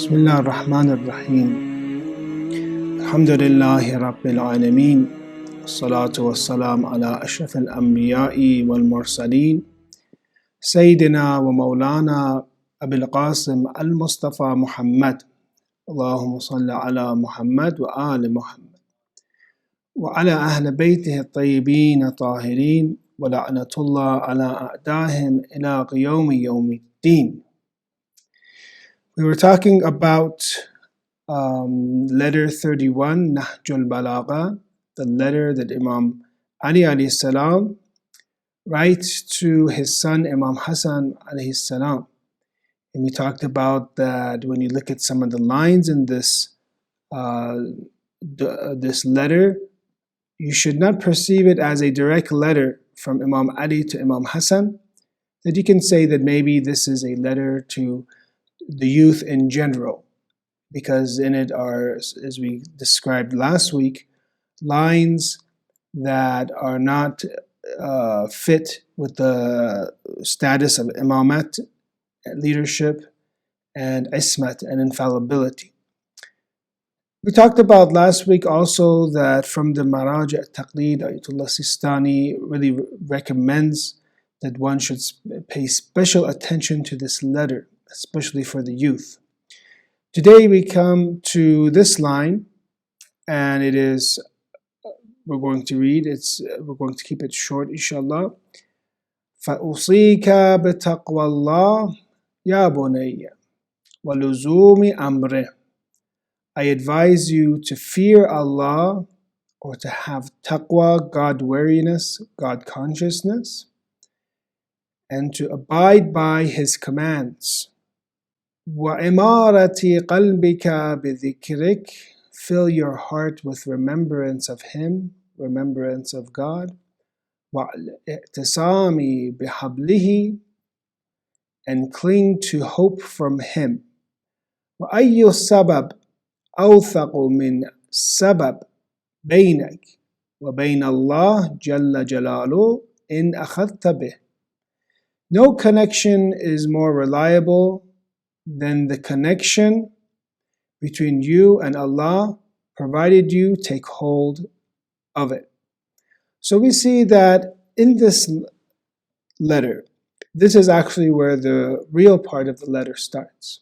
Bismillah ar-Rahman ar-Rahim. Alhamdulillahi Rabbil Alameen. Salatu wassalam ala ashraf al-anbiya'i wal-mursaleen. Sayyidina wa Mawlana Abil Qasim al-Mustafa Muhammad. Allahumma salli ala Muhammad wa ali Muhammad. Wa ala ahli baytihi at-tayyibin at-tahirin. Wa la'natullah ala a'dahim ila qiyawmi yawmiddin. We were talking about letter 31, Nahj Balagha, the letter that Imam Ali alayhi salam writes to his son Imam Hassan alayhi salam. And we talked about that when you look at some of the lines in this letter, you should not perceive it as a direct letter from Imam Ali to Imam Hassan, that you can say that maybe this is a letter to the youth in general, because in it are, as we described last week, lines that are not fit with the status of imamat, leadership, and ismat, and infallibility. We talked about last week also that from the Maraja al-Taqlid, Ayatollah Sistani really recommends that one should pay special attention to this letter, especially for the youth. Today we come to this line, and it is, we're going to read, we're going to keep it short, inshallah. فَأُوصِيكَ بِتَقْوَى اللَّهِ يَا بُنَيَّ وَلُزُومِ أَمْرِهِ. I advise you to fear Allah, or to have taqwa, God-wariness, God-consciousness, and to abide by His commands. وَإِمَارَةِ قَلْبِكَ بِذِكْرِكَ. Fill your heart with remembrance of Him, remembrance of God. وَالْإِعْتِصَامِ بِحَبْلِهِ. And cling to hope from Him. وَأَيُّ السَّبَبِ أَوْثَقُ مِنْ سَبَبِ بَيْنَكَ وَبَيْنَ اللَّهِ جَلَّ جَلَالُهُ إِنْ أَخَذْتَ بِهِ. No connection is more reliable than the connection between you and Allah, provided you take hold of it. So we see that in this letter, this is actually where the real part of the letter starts.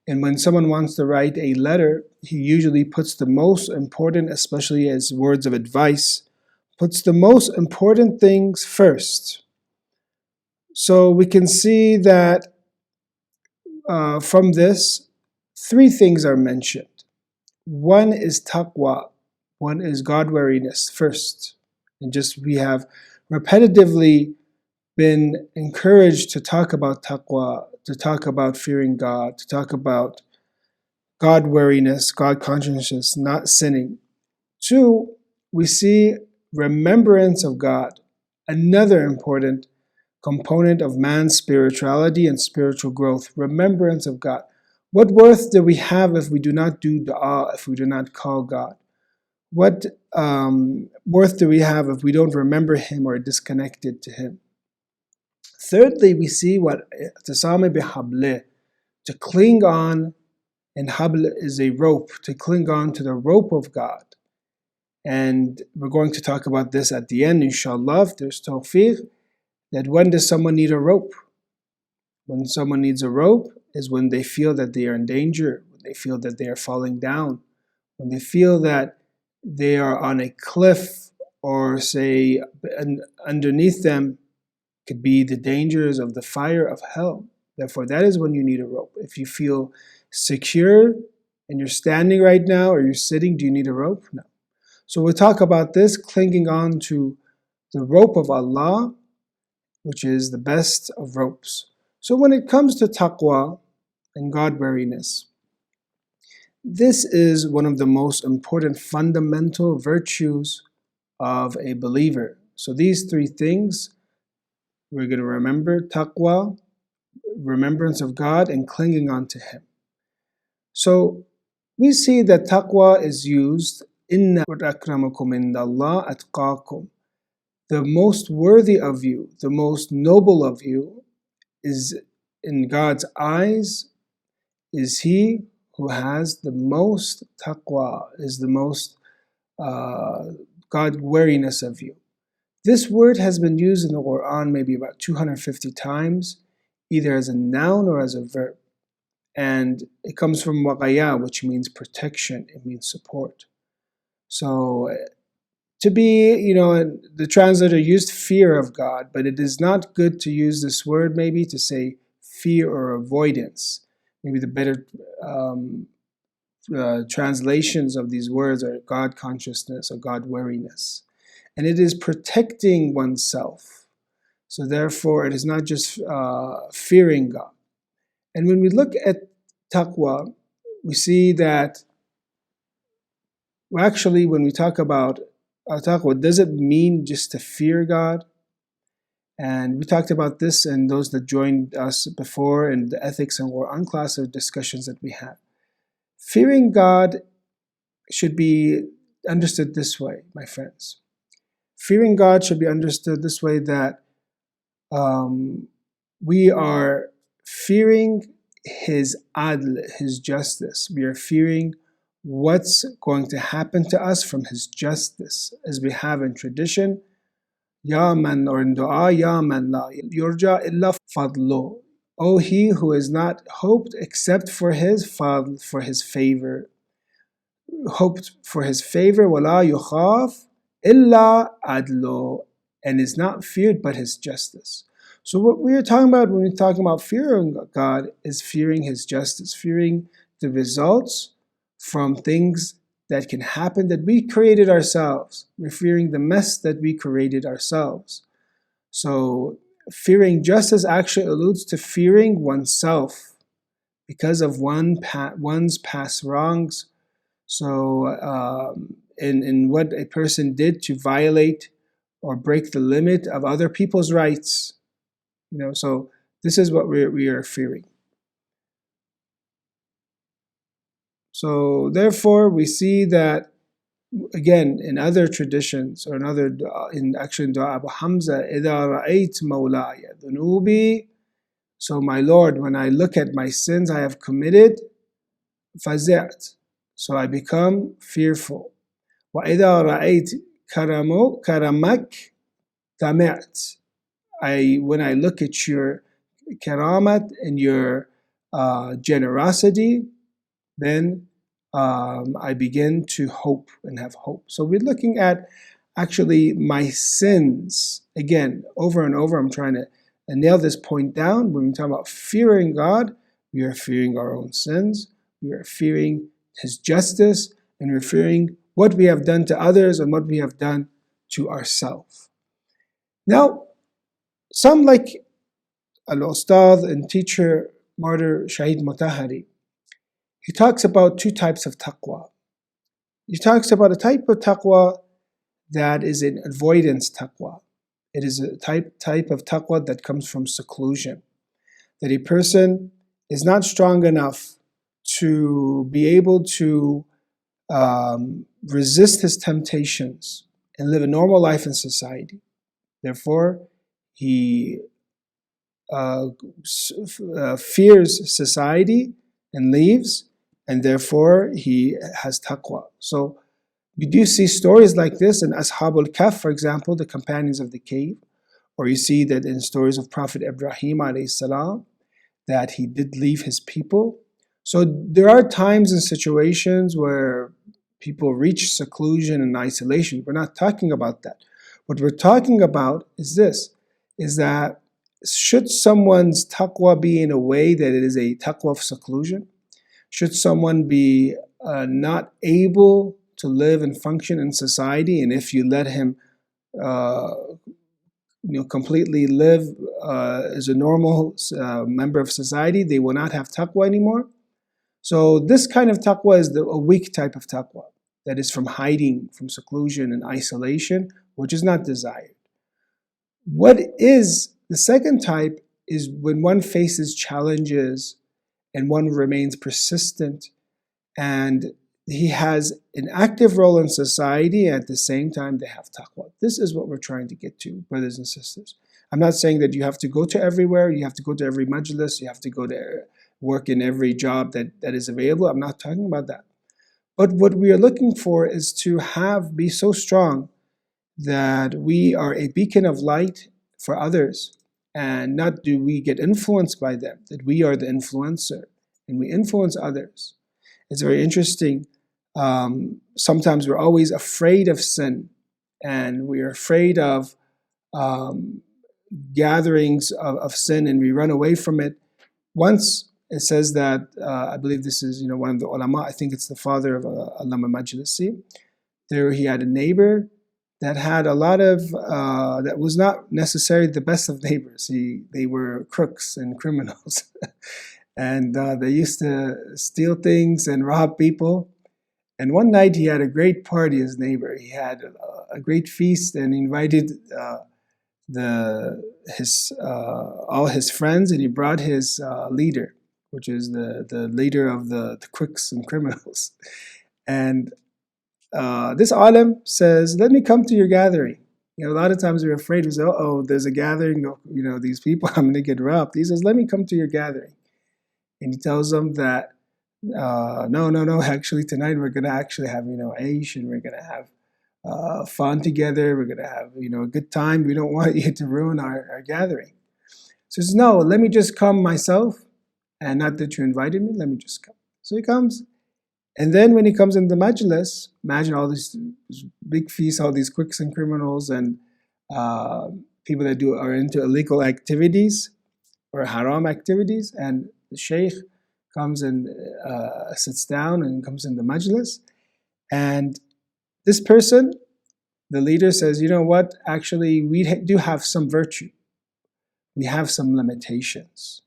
And when someone wants to write a letter, he usually puts the most important, especially as words of advice, puts the most important things first. So we can see that from this, three things are mentioned. One is taqwa, one is God-wariness first. And just we have repetitively been encouraged to talk about taqwa, to talk about fearing God, to talk about God-wariness, God-consciousness, not sinning. Two, we see remembrance of God, another important component of man's spirituality and spiritual growth, remembrance of God. What worth do we have if we do not do dua, if we do not call God? What worth do we have if we don't remember Him or are disconnected to Him? Thirdly, we see what اعتصام بحبله, to cling on, and habl is a rope, to cling on to the rope of God. And we're going to talk about this at the end, inshallah, if there's tawfiq, that when does someone need a rope? When someone needs a rope is when they feel that they are in danger, when they feel that they are falling down, when they feel that they are on a cliff, or say underneath them could be the dangers of the fire of hell. Therefore, that is when you need a rope. If you feel secure and you're standing right now, or you're sitting, do you need a rope? No. So we'll talk about this, clinging on to the rope of Allah, which is the best of ropes. So when it comes to taqwa and God-wariness, this is one of the most important fundamental virtues of a believer. So these three things we're going to remember: taqwa, remembrance of God, and clinging on to Him. So we see that taqwa is used, inna akramakum indallah atqakum. The most worthy of you, the most noble of you, is in God's eyes, is he who has the most taqwa, is the most God wariness of you. This word has been used in the Quran maybe about 250 times, either as a noun or as a verb. And it comes from waqaya, which means protection, it means support. So to be, the translator used fear of God, but it is not good to use this word maybe to say fear or avoidance. Maybe the better translations of these words are God consciousness or God wariness. And it is protecting oneself. So therefore, it is not just fearing God. And when we look at taqwa, we see that actually when we talk about taqwa, does it mean just to fear God? And we talked about this, and those that joined us before in the ethics and Quran class of discussions that we had. Fearing God should be understood this way, my friends. Fearing God should be understood this way, that we are fearing His adl, His justice. We are fearing what's going to happen to us from His justice, as we have in tradition. Ya man, or in dua, Ya man la yurja illa fadlu. O he who is not hoped except for His fadl, for His favor. Hoped for His favor, wala yukhaf illa adlu, and is not feared but His justice. So what we are talking about when we're talking about fearing God is fearing His justice, fearing the results from things that can happen that we created ourselves. We're fearing the mess that we created ourselves. So fearing justice actually alludes to fearing oneself because of one's past wrongs. So in what a person did to violate or break the limit of other people's rights. So this is what we are fearing. So therefore, we see that again in other traditions, or in Dua Abu Hamza, إِذَا رَأَيْتْ مَوْلَايَ ذُنُوبِي. So my Lord, when I look at my sins I have committed, فَزِعْتْ. So I become fearful. وَإِذَا رَأَيْتْ كَرَمَكْ تَمِعْتْ. When I look at your karamat and your generosity, then I begin to hope and have hope. So we're looking at actually my sins. Again, over and over, I'm trying to nail this point down. When we talk about fearing God, we are fearing our own sins, we are fearing His justice, and we're fearing what we have done to others and what we have done to ourselves. Now, some like Al-Ustadh and teacher, martyr Shahid Mutahari, he talks about two types of taqwa. He talks about a type of taqwa that is an avoidance taqwa. It is a type of taqwa that comes from seclusion. That a person is not strong enough to be able to resist his temptations and live a normal life in society. Therefore, he fears society and leaves, and therefore he has taqwa. So we do see stories like this in Ashabul Kahf, for example, the companions of the cave, or you see that in stories of Prophet Ibrahim alayhi salam, that he did leave his people. So there are times and situations where people reach seclusion and isolation. We're not talking about that. What we're talking about is this, is that should someone's taqwa be in a way that it is a taqwa of seclusion? Should someone be not able to live and function in society, and if you let him completely live as a normal member of society, they will not have taqwa anymore? So this kind of taqwa is a weak type of taqwa, that is from hiding, from seclusion and isolation, which is not desired. What is the second type is when one faces challenges and one remains persistent, and he has an active role in society, and at the same time they have taqwa. This is what we're trying to get to, brothers and sisters. I'm not saying that you have to go to everywhere, you have to go to every majlis, you have to go to work in every job that is available. I'm not talking about that. But what we are looking for is to be so strong that we are a beacon of light for others, and not do we get influenced by them, that we are the influencer and we influence others. It's very interesting. Sometimes we're always afraid of sin, and we're afraid of gatherings of sin, and we run away from it. Once it says that, I believe this is one of the ulama, I think it's the father of Allama Majlisi. There he had a neighbor that had a lot of, that was not necessarily the best of neighbors. They were crooks and criminals. And they used to steal things and rob people. And one night he had a great party, his neighbor. He had a great feast, and he invited all his friends, and he brought his leader, which is the leader of the crooks and criminals. And this alim says, let me come to your gathering. A lot of times we're afraid. We say, oh, there's a gathering of these people, I'm going to get robbed. He says, let me come to your gathering. And he tells them that, no, actually tonight we're going to actually have, Aish, and we're going to have fun together. We're going to have, a good time. We don't want you to ruin our gathering. So he says, no, let me just come myself, and not that you invited me, let me just come. So he comes. And then when he comes in the majlis, imagine all these big feasts, all these crooks and criminals and people that are into illegal activities or haram activities, and the sheikh comes and sits down and comes in the majlis, and this person, the leader, says, you know what, actually we do have some virtue, we have some limitations,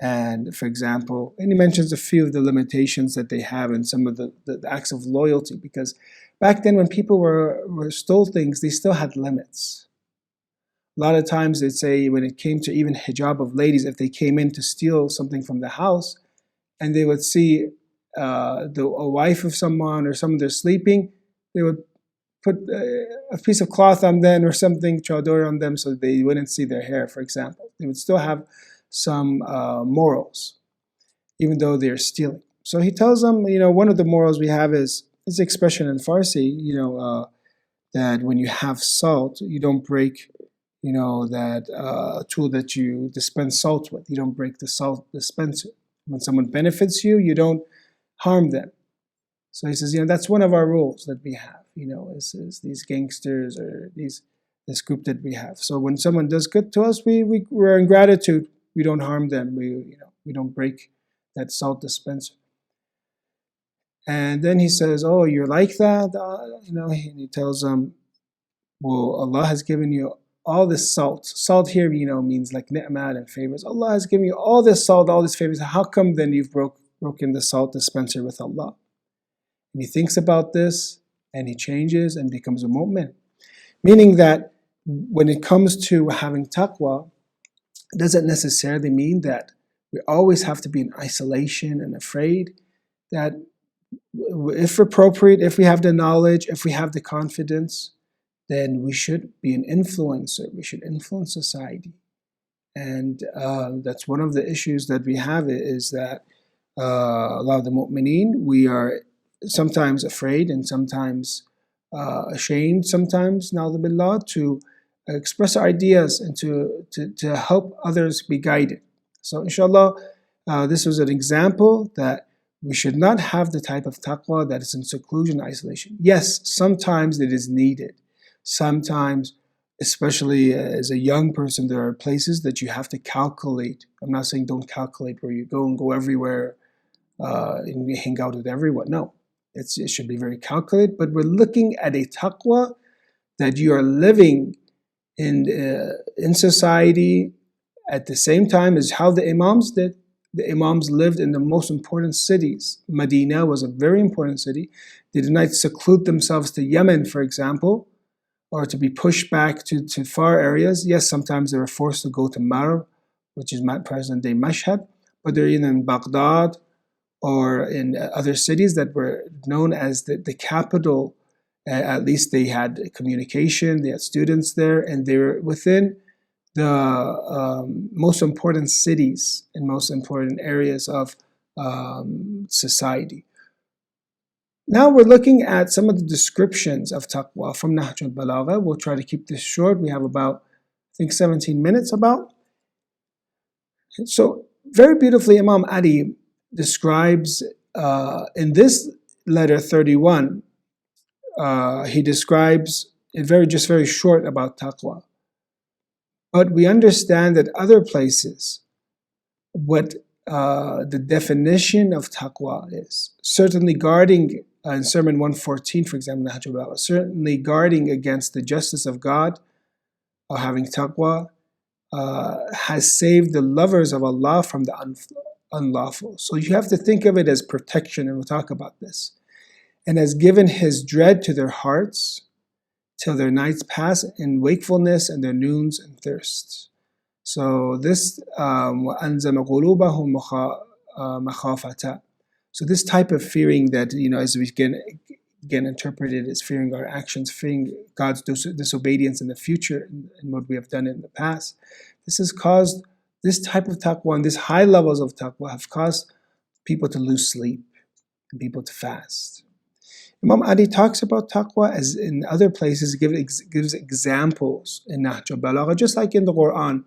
and for example, and he mentions a few of the limitations that they have and some of the acts of loyalty, because back then when people were stole things, they still had limits. A lot of times they'd say, when it came to even hijab of ladies, if they came in to steal something from the house and they would see a wife of someone or someone they're sleeping, they would put a piece of cloth on them or something, chador on them, so they wouldn't see their hair, for example. They would still have some morals, even though they're stealing. So he tells them, one of the morals we have is the expression in Farsi, that when you have salt, you don't break that tool that you dispense salt with. You don't break the salt dispenser. When someone benefits you, you don't harm them. So he says, that's one of our rules that we have, is these gangsters or this group that we have. So when someone does good to us, we're in gratitude. We don't harm them. We don't break that salt dispenser. And then he says, oh, you're like that? And he tells them, well, Allah has given you all this salt. Salt here, means like ni'mat and favors. Allah has given you all this salt, all these favors. How come then you've broken the salt dispenser with Allah? And he thinks about this, and he changes and becomes a mu'min. Meaning that when it comes to having taqwa, it doesn't necessarily mean that we always have to be in isolation and afraid. That if appropriate, if we have the knowledge, if we have the confidence, then we should be an influencer. We should influence society. And that's one of the issues that we have, is that a lot of the mu'mineen, we are sometimes afraid and sometimes ashamed, sometimes, na'udhu billah, to express our ideas and to help others be guided. So inshallah, this was an example that we should not have the type of taqwa that is in seclusion, isolation. Yes, sometimes it is needed. Sometimes, especially as a young person, there are places that you have to calculate. I'm not saying don't calculate where you go everywhere and hang out with everyone. No, it should be very calculated. But we're looking at a taqwa that you are living in society at the same time as how the Imams did. The Imams lived in the most important cities. Medina was a very important city. They did not seclude themselves to Yemen, for example, or to be pushed back to far areas. Yes, sometimes they were forced to go to Marw, which is present-day Mashhad, but they're either in Baghdad or in other cities that were known as the capital. At least they had communication, they had students there, and they were within the most important cities and most important areas of society. Now we're looking at some of the descriptions of taqwa from Nahj al-Balagha. We'll try to keep this short. We have about, I think, 17 minutes about. So very beautifully, Imam Ali describes in this letter 31, he describes it very short about taqwa. But we understand that other places, what the definition of taqwa is. Certainly guarding, in Sermon 114, for example, Nahj al-Balagha, certainly guarding against the justice of God, or having taqwa, has saved the lovers of Allah from the unlawful. So you have to think of it as protection, and we'll talk about this. And has given His dread to their hearts till their nights pass in wakefulness and their noons in thirst. So this وَأَنزَمَ قُلُوبَهُمْ مَخَافَةً. So this type of fearing that, as we again interpreted as fearing our actions, fearing God's disobedience in the future and what we have done in the past. This has caused, this type of taqwa and these high levels of taqwa have caused people to lose sleep and people to fast. Imam Ali talks about taqwa as in other places, gives examples in Nahj al-Balagha, just like in the Quran.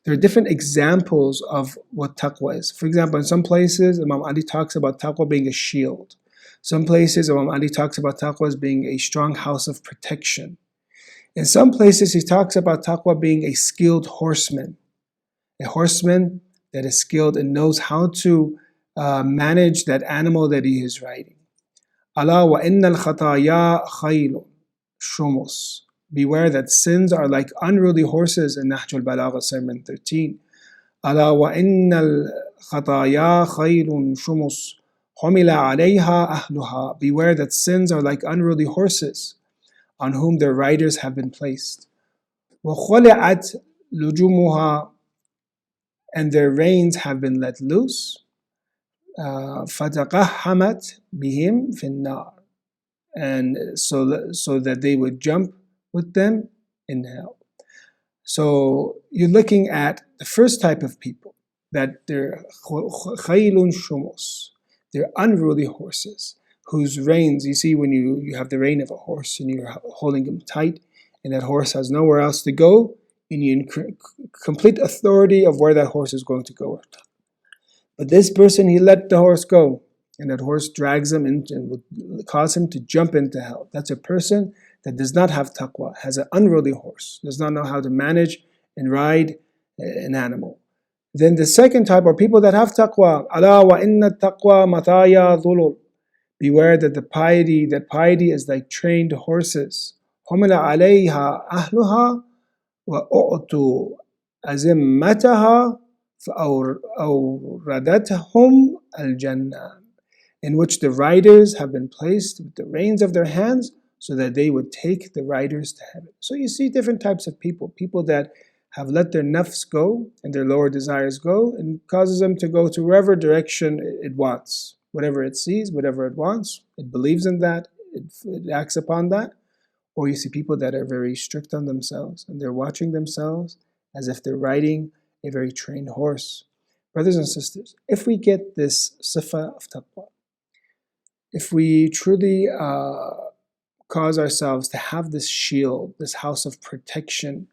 There are different examples of what taqwa is. For example, in some places, Imam Ali talks about taqwa being a shield. Some places, Imam Ali talks about taqwa as being a strong house of protection. In some places, he talks about taqwa being a skilled horseman. A horseman that is skilled and knows how to manage that animal that he is riding. Ala wa innal khataya khaylun shumus. Beware that sins are like unruly horses in Nahj al-Balagha, Sermon 13. Ala wa innal khataya khaylun shumus humila alayha ahluha. Beware that sins are like unruly horses on whom their riders have been placed. Wa khuli'at lujumuha. And their reins have been let loose. فَتَقَحَّمَتْ بِهِمْ فِي النَّارِ. And so that they would jump with them in hell. So you're looking at the first type of people, that they're khaylun shumus. They're unruly horses, whose reins, you see when you have the rein of a horse and you're holding him tight, and that horse has nowhere else to go, and you're in complete authority of where that horse is going to go. But this person, he let the horse go, and that horse drags him into, and will cause him to jump into hell. That's a person that does not have taqwa, has an unruly horse, does not know how to manage and ride an animal. Then the second type are people that have taqwa. Ala wa inna taqwa mataya dhulul. Beware that piety is like trained horses. Humila alayha ahluha wa u'tu azimmataha فَأَوْرَدَتْهُمْ الْجَنَّةِ. In which the riders have been placed with the reins of their hands so that they would take the riders to heaven. So you see different types of people that have let their nafs go and their lower desires go, and causes them to go to wherever direction it wants. Whatever it sees, whatever it wants, it believes in that, it acts upon that. Or you see people that are very strict on themselves, and they're watching themselves as if they're riding a very trained horse. Brothers and sisters, if we get this sifa of taqwa, if we truly cause ourselves to have this shield, this house of protection,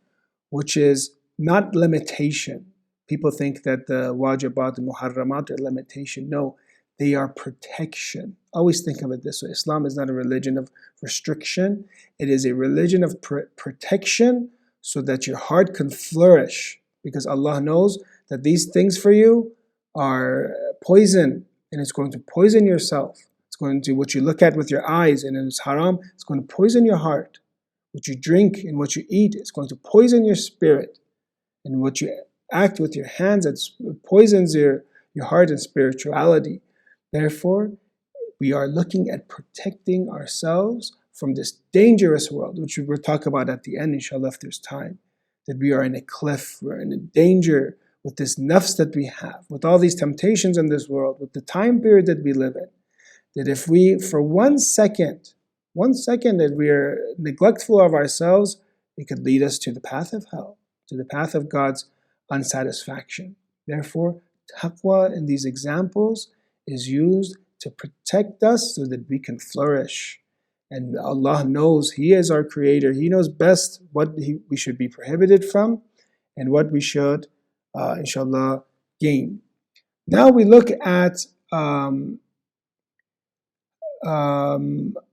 which is not limitation. People think that the wajibat and muharramat are limitation. No, they are protection. Always think of it this way. Islam is not a religion of restriction. It is a religion of protection so that your heart can flourish. Because Allah knows that these things for you are poison, and it's going to poison yourself. It's going to, what you look at with your eyes and it's haram, it's going to poison your heart. What you drink and what you eat, it's going to poison your spirit. And what you act with your hands, it poisons your heart and spirituality. Therefore, we are looking at protecting ourselves from this dangerous world, which we'll talk about at the end, inshallah, if there's time. That we are in a cliff, we're in a danger with this nafs that we have, with all these temptations in this world, with the time period that we live in. That if we, for 1 second that we are neglectful of ourselves, it could lead us to the path of hell. to the path of God's unsatisfaction. Therefore, taqwa in these examples is used to protect us so that we can flourish. And Allah knows, He is our creator. He knows best what we should be prohibited from and what we should, inshallah, gain. Now we look at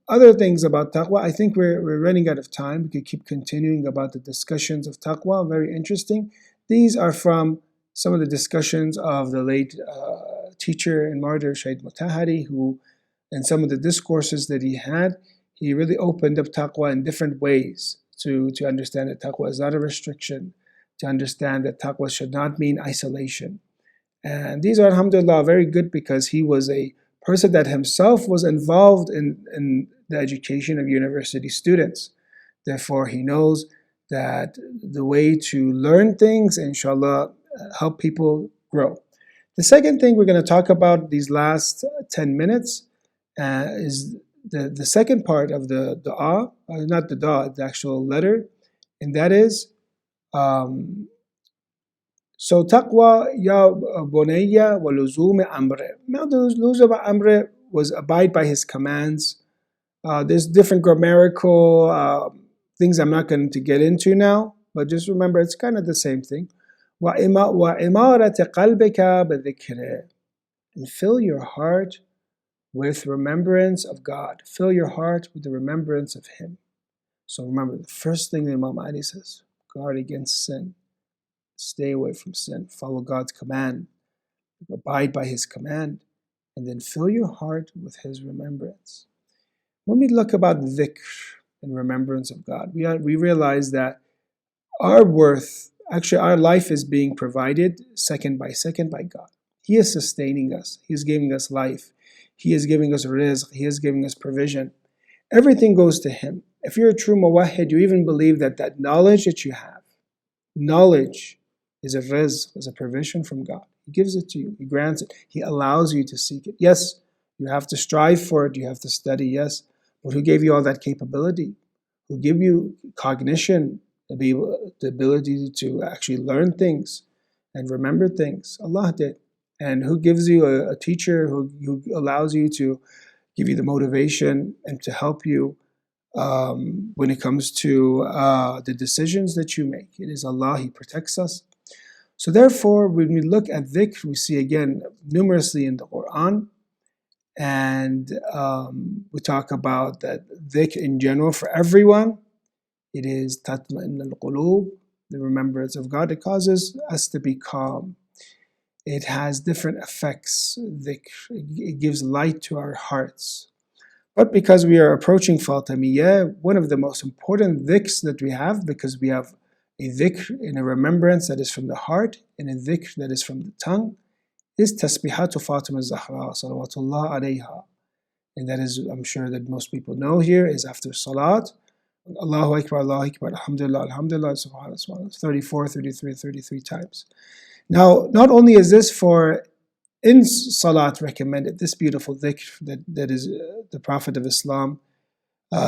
other things about taqwa. I think we're running out of time. We could keep continuing about the discussions of taqwa. Very interesting. These are from some of the discussions of the late teacher and martyr Seyed Mutahari, who, in some of the discourses that he had, he really opened up taqwa in different ways to understand that taqwa is not a restriction, to understand that taqwa should not mean isolation. And these are, alhamdulillah, very good because he was a person that himself was involved in the education of university students. Therefore, he knows that the way to learn things, inshallah, help people grow. The second thing we're going to talk about these last 10 minutes is the second part of the dua, not the dua, the actual letter, and that is, so taqwa ya bunayya wa luzum amre. Now the luzum amre was abide by his commands. There's different grammatical things I'm not going to get into now, but just remember it's kind of the same thing. وَإِمَارَةَ قَلْبِكَ بِذِكْرِ. And fill your heart with remembrance of God. Fill your heart with the remembrance of Him. So remember, the first thing that Imam Ali says, guard against sin. Stay away from sin. Follow God's command. Abide by His command. And then fill your heart with His remembrance. When we look about dhikr and remembrance of God, we realize that our worth, actually our life is being provided second by second by God. He is sustaining us. He is giving us life. He is giving us rizq. He is giving us provision. Everything goes to Him. If you're a true muwahhid, you even believe that that knowledge that you have, knowledge is a rizq, is a provision from God. He gives it to you. He grants it. He allows you to seek it. Yes, you have to strive for it. You have to study, yes. But who gave you all that capability? Who gave you cognition, the ability to actually learn things and remember things? Allah did. And who gives you a teacher who allows you to give you the motivation and to help you when it comes to the decisions that you make? It is Allah. He protects us. So therefore, when we look at dhikr, we see again numerously in the Quran, and we talk about that dhikr in general for everyone. It is tatma'in al-qulub, the remembrance of God. It causes us to be calm. It has different effects. Dhikr, it gives light to our hearts. But because we are approaching Fatimiyya, one of the most important dhikrs that we have, because we have a dhikr in a remembrance that is from the heart and a dhikr that is from the tongue, is Tasbihatu Fatima Zahra, salawatullah alayha. And that is, I'm sure that most people know here, is after Salat. Allahu Akbar, Alhamdulillah, Alhamdulillah, Subhanallah, Subhanallah, 34, 33, 33 times. Now, not only is this for in Salat recommended, this beautiful dhikr that is the Prophet of Islam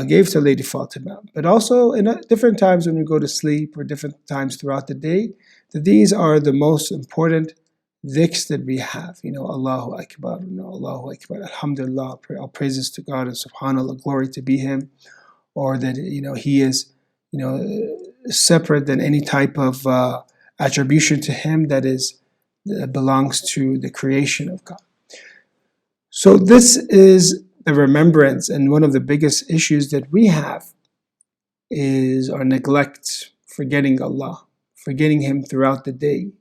gave to Lady Fatima, but also in different times when we go to sleep or different times throughout the day, that these are the most important dhikrs that we have. Allahu Akbar, Allahu Akbar, Alhamdulillah, all praises to God and Subhanallah, glory to be Him, or that He is separate than any type of attribution to Him that belongs to the creation of God. So this is the remembrance, and one of the biggest issues that we have is our neglect, forgetting Allah, forgetting Him throughout the day,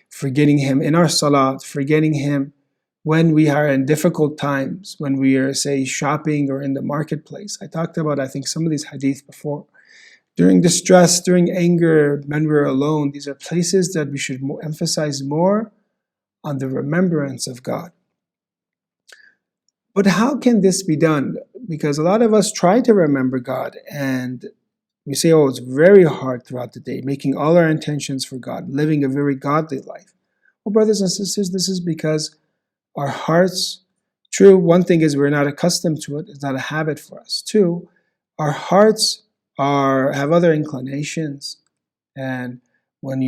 forgetting Him in our salat, forgetting Him when we are in difficult times, when we are, say, shopping or in the marketplace. I talked about, I think, some of these hadith before. During distress, during anger, when we're alone, these are places that we should emphasize more on the remembrance of God. But how can this be done? Because a lot of us try to remember God and we say, oh, it's very hard throughout the day, making all our intentions for God, living a very godly life. Well, brothers and sisters, this is because our hearts, true, one thing is we're not accustomed to it, it's not a habit for us. Two, our hearts have other inclinations, and when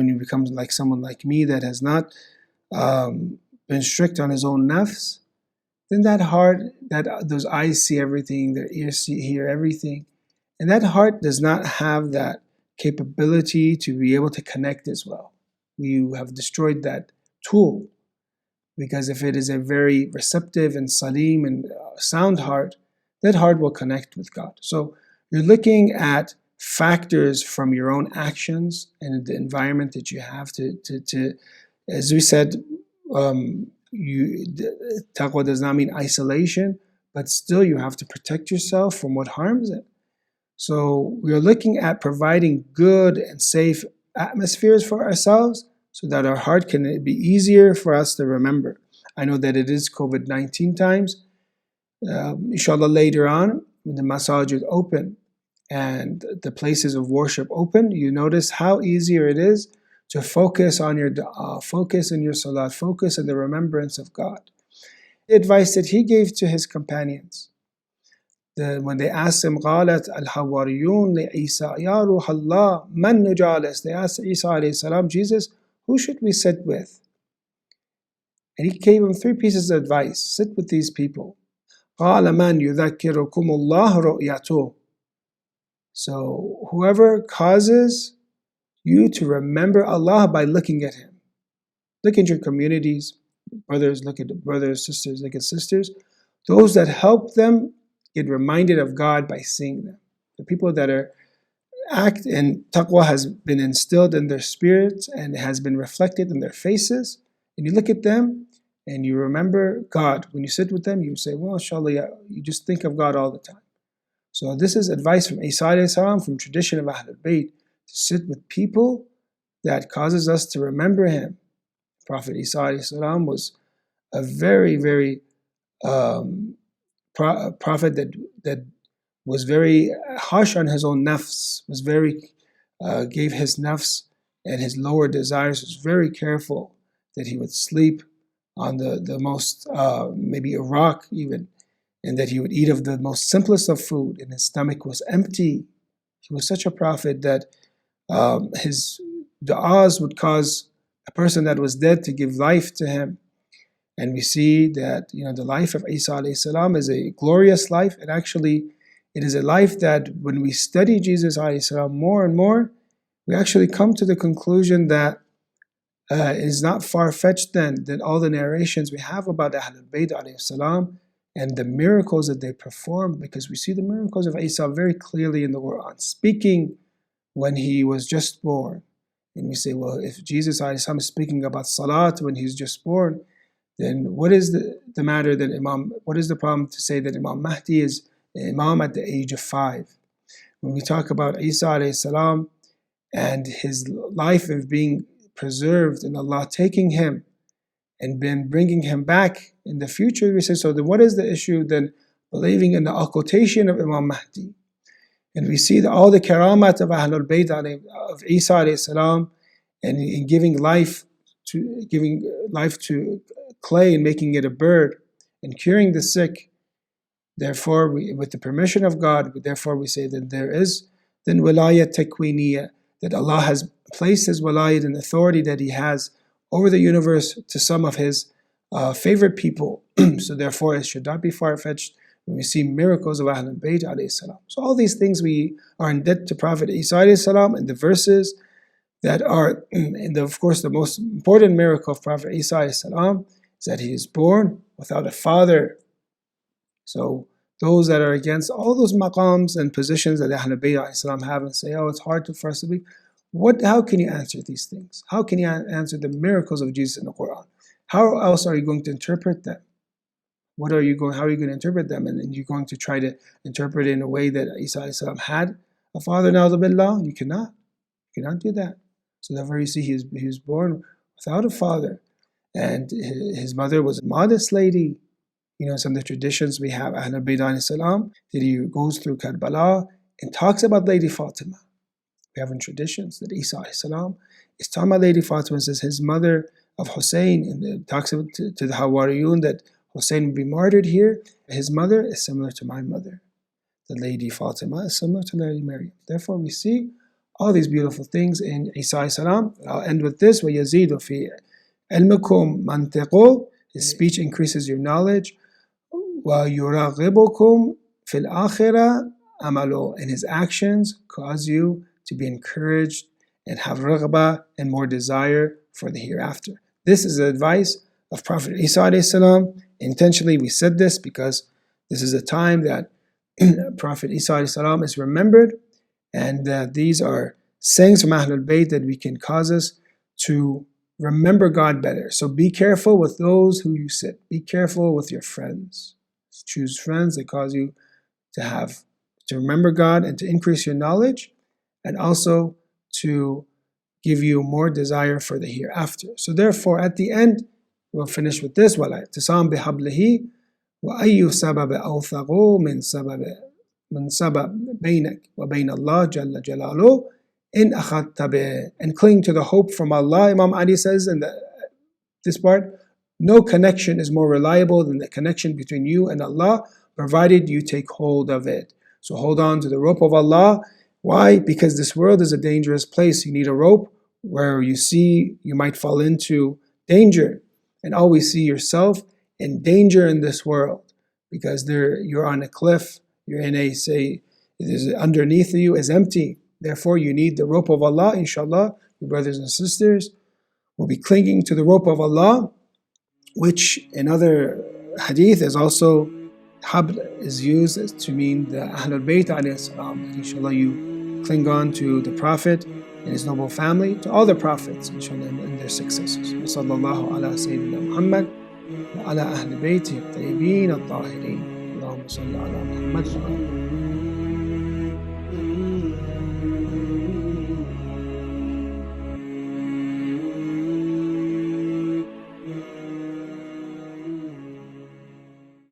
you become like someone like me that has not been strict on his own nafs, then that heart, those eyes see everything, their ears hear everything, and that heart does not have that capability to be able to connect as well. You have destroyed that tool, because if it is a very receptive and salim and sound heart, that heart will connect with God. So you're looking at factors from your own actions and the environment that you have to as we said, taqwa does not mean isolation, but still you have to protect yourself from what harms it. So we are looking at providing good and safe atmospheres for ourselves so that our heart can be easier for us to remember. I know that it is COVID-19 times. Inshallah, later on, when the masajid open and the places of worship open, you notice how easier it is to focus on your dua, focus on your salat, focus on the remembrance of God. The advice that he gave to his companions, when they asked him, قالت الحواريون لعيسى يا روح الله من نجالس, they asked Isa alayhi salam, Jesus, who should we sit with? And he gave them 3 pieces of advice. Sit with these people. قال من يذكركم الله رؤيته. So whoever causes you to remember Allah by looking at Him. Look at your communities, brothers, look at brothers, sisters, look at sisters. Those that help them get reminded of God by seeing them. The people that act and taqwa has been instilled in their spirits and has been reflected in their faces. And you look at them and you remember God. When you sit with them, you say, well, inshallah, you just think of God all the time. So this is advice from Isa alayhi salam, from tradition of Ahlul Bayt, to sit with people that causes us to remember him. Prophet Isa alayhi salam was a very, very prophet that was very harsh on his own nafs, was very gave his nafs and his lower desires, was very careful that he would sleep on the most, maybe a rock even, and that he would eat of the most simplest of food, and his stomach was empty. He was such a prophet that his du'as would cause a person that was dead to give life to him. And we see that the life of Isa alayhi salam is a glorious life, and actually it is a life that when we study Jesus alayhi salam more and more, we actually come to the conclusion that it is not far-fetched then that all the narrations we have about Ahlul Bayt alayhi salam and the miracles that they performed, because we see the miracles of Isa very clearly in the Quran, speaking when he was just born. And we say, well, if Jesus alayhi salam is speaking about salat when he's just born, then what is the matter that what is the problem to say that Imam Mahdi is Imam at the age of 5? When we talk about Isa alayhi salam and his life of being preserved and Allah taking him and then bringing him back in the future, we say, so then what is the issue then believing in the occultation of Imam Mahdi? And we see all the karamat of Ahlul Bayt of Isa alayhi salam, and in giving life to clay and making it a bird and curing the sick. Therefore, with the permission of God, therefore we say that there is then wilayat takwiniya, that Allah has placed His wilayat and authority that He has over the universe to some of His favorite people. So therefore, it should not be far-fetched when we see miracles of Ahlul Bayt alayhi salam. So all these things we are in debt to Prophet Isa alayhi salam, and the verses that are, and of course, the most important miracle of Prophet Isa alayhi salam is that he is born without a father. So those that are against all those maqams and positions that Ahlul Bayt alayhi salam have and say, oh, it's hard for us to believe. How can you answer these things? How can you answer the miracles of Jesus in the Quran? How else are you going to interpret them? How are you going to interpret them? And you're going to try to interpret it in a way that Isa alayhi salam had a father, na'udhu billah? You cannot. You cannot do that. So therefore you see he was born without a father. And his mother was a modest lady. Some of the traditions we have, Ahlul Bayt alayhi salam, that he goes through Karbala and talks about Lady Fatima. We have in traditions that Isa alayhi salam is talking about Lady Fatima, says his mother of Hussein, and it talks about to the Hawariyun that Hussein would be martyred here. His mother is similar to my mother. The Lady Fatima is similar to Lady Maryam. Therefore we see All these beautiful things in Isa alayhi salam. I'll end with this. وَيَزِيدُ فِي عِلْمِكُمْ مَنْطِقُ. His speech increases your knowledge. وَيُرَغِّبُكُمْ فِي الْآخِرَةِ عَمَلُ. And his actions cause you to be encouraged and have raghbah and more desire for the hereafter. This is the advice of Prophet Isa alayhi salam. Intentionally we said this because this is a time that Prophet Isa alayhi salam is remembered, and these are sayings from Ahlul Bayt that we can cause us to remember God better. So be careful with those who you sit. Be careful with your friends. Choose friends that cause you to remember God and to increase your knowledge, and also to give you more desire for the hereafter. So therefore, at the end, we'll finish with this. وَلَا بِحَبْلِهِ وَأَيُّ سَبَبَ أَوْثَقُ مِنْ سَبَبْ بَيْنَكَ وَبَيْنَ اللَّهِ جَلَّ جَلَالُهُ إِنْ أَخَذْتَ بِهِ. And cling to the hope from Allah. Imam Ali says in this part, no connection is more reliable than the connection between you and Allah, provided you take hold of it. So hold on to the rope of Allah. Why? Because this world is a dangerous place. You need a rope where you see you might fall into danger, and always see yourself in danger in this world, because you're on a cliff, you're in underneath you is empty. Therefore you need the rope of Allah. Inshallah, your brothers and sisters will be clinging to the rope of Allah, which in other hadith is also habl is used to mean the Ahlul Bayt alayhi salam. Inshallah, you cling on to the Prophet and his noble family, to all the Prophets, inshallah, and their successors. Sallallahu ala Sayyidina Muhammad wa ala Ahl Bayti al-Tayyibin al-Tahirin. Allahumma salli ala Muhammad.